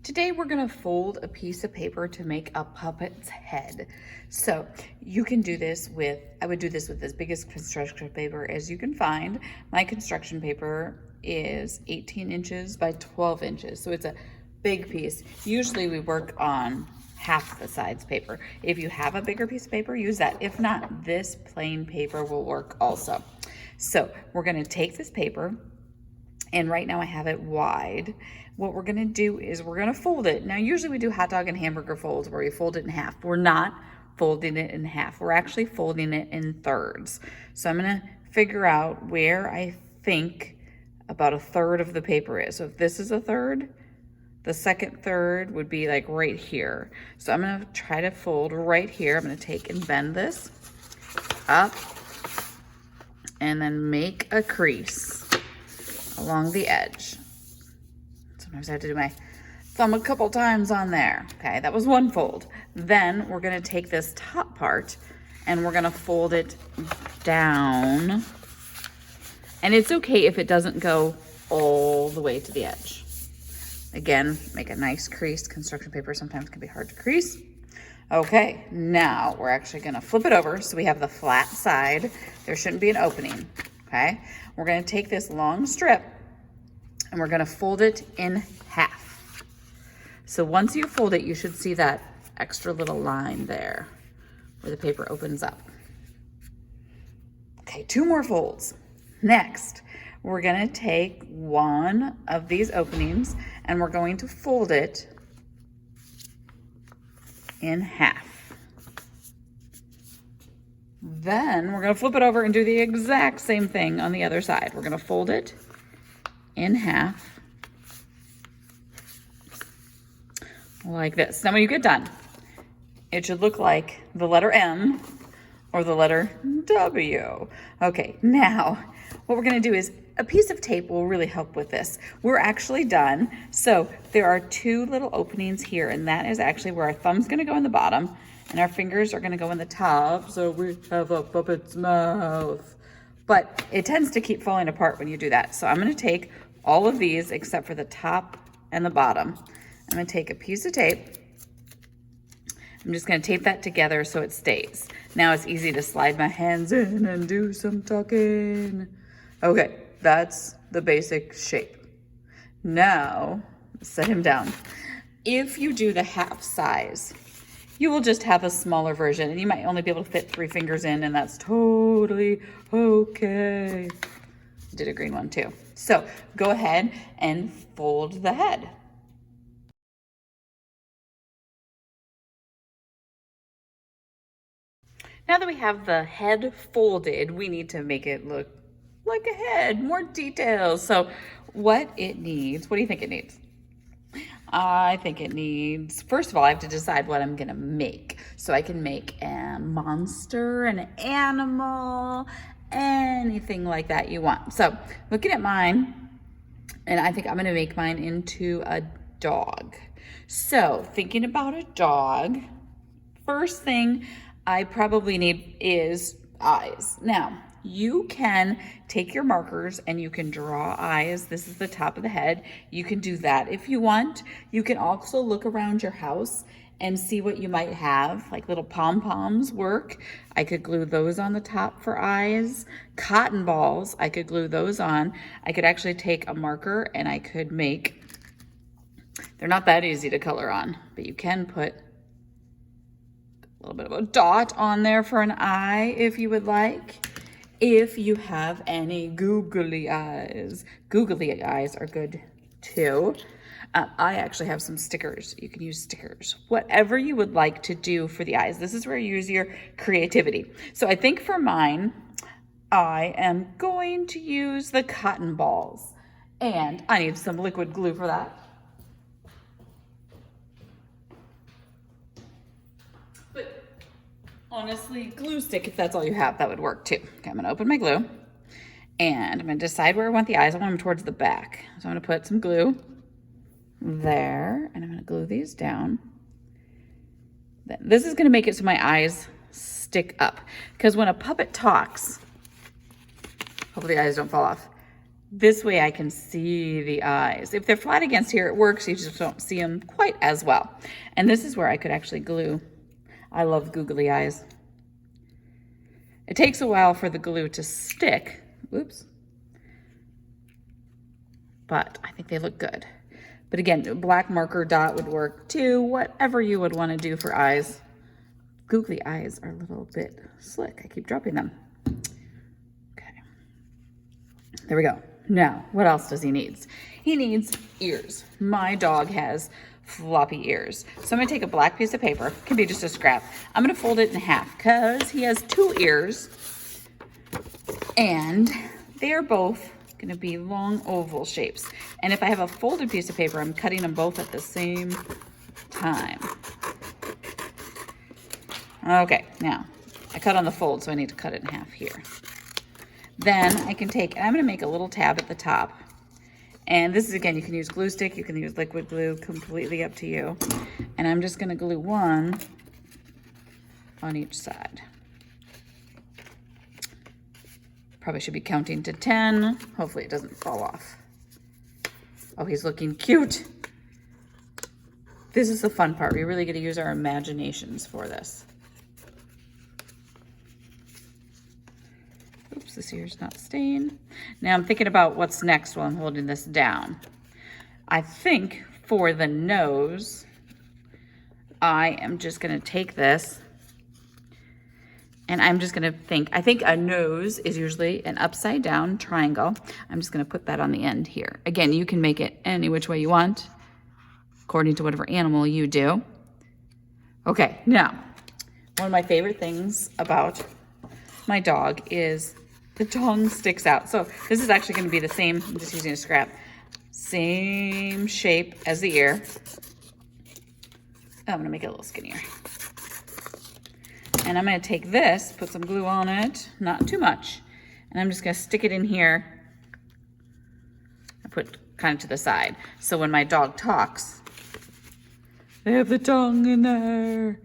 Today we're gonna fold a piece of paper to make a puppet's head. So you can do this with, I would do this with as big as construction paper as you can find. My construction paper is 18 inches by 12 inches, so it's a big piece. Usually we work on half the size paper. If you have a bigger piece of paper, use that. If not, this plain paper will work also. So we're gonna take this paper, and right now I have it wide. What we're gonna do is we're gonna fold it. Now, usually we do hot dog and hamburger folds where we fold it in half. We're not folding it in half. We're actually folding it in thirds. So I'm gonna figure out where I think about a third of the paper is. So if this is a third, the second third would be like right here. So I'm gonna try to fold right here. I'm gonna take and bend this up and then make a crease along the edge. Sometimes I have to do my thumb a couple times on there. Okay, that was one fold. Then we're gonna take this top part and we're gonna fold it down. And it's okay if it doesn't go all the way to the edge. Again, make a nice crease. Construction paper sometimes can be hard to crease. Okay, now we're actually gonna flip it over so we have the flat side. There shouldn't be an opening, okay? We're gonna take this long strip and we're gonna fold it in half. So once you fold it, you should see that extra little line there where the paper opens up. Okay, 2 more folds. Next, we're gonna take one of these openings and we're going to fold it in half. Then we're gonna flip it over and do the exact same thing on the other side. We're gonna fold it in half like this. Now when you get done, it should look like the letter M or the letter W. Okay, now what we're gonna do is a piece of tape will really help with this. We're actually done. So there are 2 little openings here, and that is actually where our thumb's gonna go in the bottom and our fingers are gonna go in the top, so we have a puppet's mouth. But it tends to keep falling apart when you do that. So I'm gonna take all of these except for the top and the bottom. I'm gonna take a piece of tape. I'm just gonna tape that together so it stays. Now it's easy to slide my hands in and do some tucking. Okay, that's the basic shape. Now, set him down. If you do the half size, you will just have a smaller version and you might only be able to fit 3 fingers in, and that's totally okay. Did a green one too. So go ahead and fold the head. Now that we have the head folded, we need to make it look like a head, more details. So what it needs, what do you think it needs? I think it needs, first of all, I have to decide what I'm gonna make. So I can make a monster, an animal, anything like that you want. So looking at mine, and I think I'm gonna make mine into a dog. So thinking about a dog, first thing I probably need is eyes. Now, you can take your markers and you can draw eyes. This is the top of the head. You can do that if you want. You can also look around your house and see what you might have, like little pom-poms work. I could glue those on the top for eyes. Cotton balls, I could glue those on. I could actually take a marker and I could make, they're not that easy to color on, but you can put a little bit of a dot on there for an eye if you would like. If you have any googly eyes are good too. I actually have some stickers. You can use stickers. Whatever you would like to do for the eyes. This is where you use your creativity. So I think for mine, I am going to use the cotton balls. And I need some liquid glue for that. But honestly, glue stick, if that's all you have, that would work too. Okay, I'm gonna open my glue and I'm gonna decide where I want the eyes. I want them towards the back. So I'm gonna put some glue there and I'm gonna glue these down. This is gonna make it so my eyes stick up, because when a puppet talks, hopefully the eyes don't fall off, This way I can see the eyes. If they're flat against here, it works. You just don't see them quite as well. And this is where I could actually glue. I love googly eyes. It takes a while for the glue to stick. Oops. But I think they look good. But again, a black marker dot would work too. Whatever you would want to do for eyes. Googly eyes are a little bit slick. I keep dropping them. Okay. There we go. Now, what else does he need? He needs ears. My dog has floppy ears. So I'm gonna take a black piece of paper, can be just a scrap. I'm gonna fold it in half because he has 2 ears and they are both gonna be long oval shapes. And if I have a folded piece of paper, I'm cutting them both at the same time. Okay, now I cut on the fold, so I need to cut it in half here. Then I can take, and I'm gonna make a little tab at the top. And this is, again, you can use glue stick, you can use liquid glue, completely up to you. And I'm just gonna glue 1 on each side. Probably should be counting to 10. Hopefully it doesn't fall off. Oh, he's looking cute. This is the fun part. We really get to use our imaginations for this. Oops, this ear's not staying. Now I'm thinking about what's next while I'm holding this down. I think for the nose, I am just gonna take this and I'm just gonna I think a nose is usually an upside down triangle. I'm just gonna put that on the end here. Again, you can make it any which way you want, according to whatever animal you do. Okay, now, one of my favorite things about my dog is the tongue sticks out. So this is actually gonna be the same, I'm just using a scrap, same shape as the ear. Oh, I'm gonna make it a little skinnier. And I'm gonna take this, put some glue on it, not too much, and I'm just gonna stick it in here. I put kind of to the side. So when my dog talks, they have the tongue in there.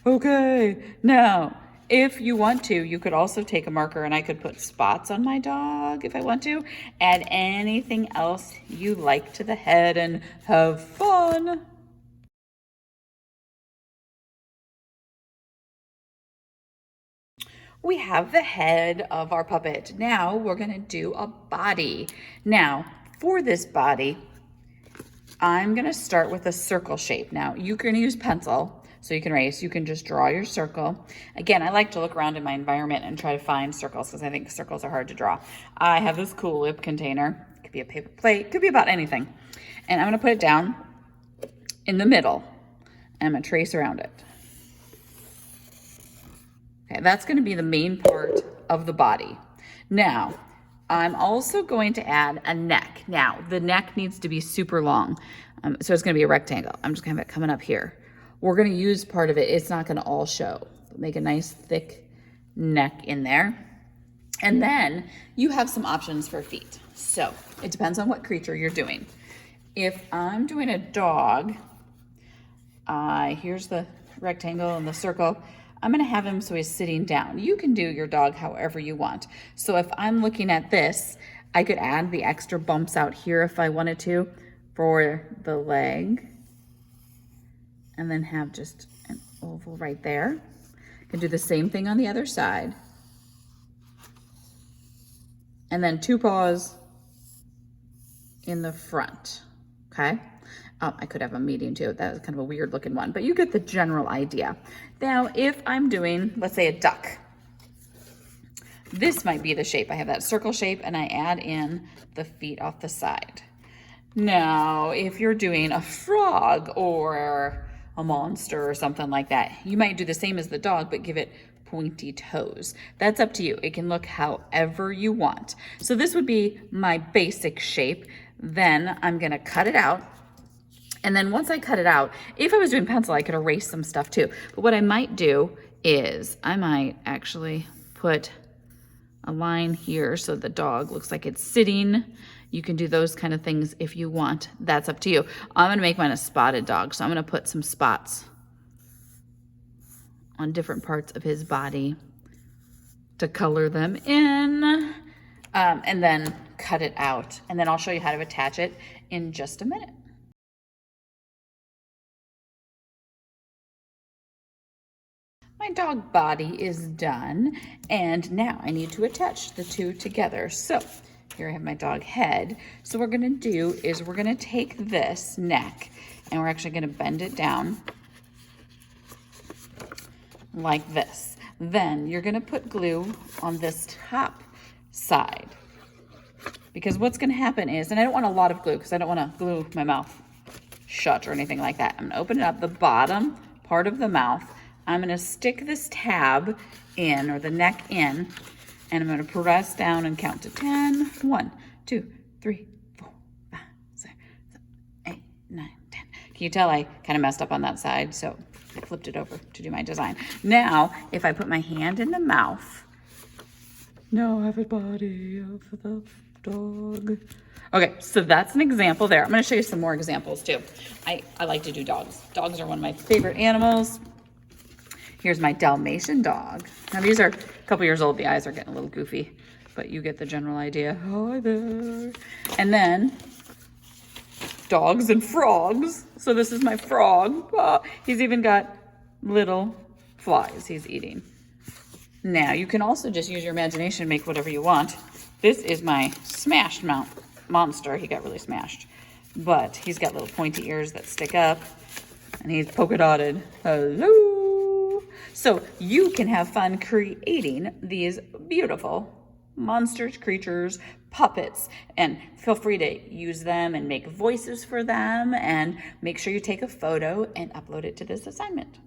Okay, now, if you want to, you could also take a marker and I could put spots on my dog if I want to. Add anything else you like to the head and have fun. We have the head of our puppet. Now we're gonna do a body. Now, for this body, I'm gonna start with a circle shape. Now, you're gonna use pencil, so you can erase. You can just draw your circle. Again, I like to look around in my environment and try to find circles because I think circles are hard to draw. I have this Cool Whip container. It could be a paper plate, could be about anything. And I'm gonna put it down in the middle and I'm gonna trace around it. Okay, that's gonna be the main part of the body. Now, I'm also going to add a neck. Now, the neck needs to be super long. So it's gonna be a rectangle. I'm just gonna have it coming up here. We're gonna use part of it. It's not gonna all show. Make a nice thick neck in there. And then you have some options for feet. So it depends on what creature you're doing. If I'm doing a dog, here's the rectangle and the circle. I'm gonna have him so he's sitting down. You can do your dog however you want. So if I'm looking at this, I could add the extra bumps out here if I wanted to for the leg. And then have just an oval right there. Can do the same thing on the other side. And then 2 paws in the front, okay? I could have a median too. That was kind of a weird looking one, but you get the general idea. Now, if I'm doing, let's say a duck, this might be the shape. I have that circle shape and I add in the feet off the side. Now, if you're doing a frog or a monster or something like that, you might do the same as the dog, but give it pointy toes. That's up to you. It can look however you want. So this would be my basic shape. Then I'm gonna cut it out. And then once I cut it out, if I was doing pencil, I could erase some stuff too. But what I might do is I might actually put a line here so the dog looks like it's sitting. You can do those kind of things if you want. That's up to you. I'm gonna make mine a spotted dog. So I'm gonna put some spots on different parts of his body to color them in. and then cut it out. And then I'll show you how to attach it in just a minute. My dog body is done, and now I need to attach the two together. So here I have my dog head. So what we're gonna do is we're gonna take this neck and we're actually gonna bend it down like this. Then you're gonna put glue on this top side, because what's gonna happen is, and I don't want a lot of glue because I don't wanna glue my mouth shut or anything like that. I'm gonna open it up, the bottom part of the mouth. I'm gonna stick this tab in, or the neck in, and I'm gonna press down and count to 10. 1, 2, 3, 4, 5, 6, 7, 8, 9, 10. Can you tell I kind of messed up on that side? So I flipped it over to do my design. Now, if I put my hand in the mouth, now I have a body of the dog. Okay, so that's an example there. I'm gonna show you some more examples too. I like to do dogs. Dogs are one of my favorite animals. Here's my Dalmatian dog. Now these are a couple years old. The eyes are getting a little goofy, but you get the general idea. Hi there. And then dogs and frogs. So this is my frog. Oh, he's even got little flies he's eating. Now you can also just use your imagination and make whatever you want. This is my smashed monster. He got really smashed, but he's got little pointy ears that stick up, and he's polka dotted. Hello. So you can have fun creating these beautiful monsters, creatures, puppets, and feel free to use them and make voices for them, and make sure you take a photo and upload it to this assignment.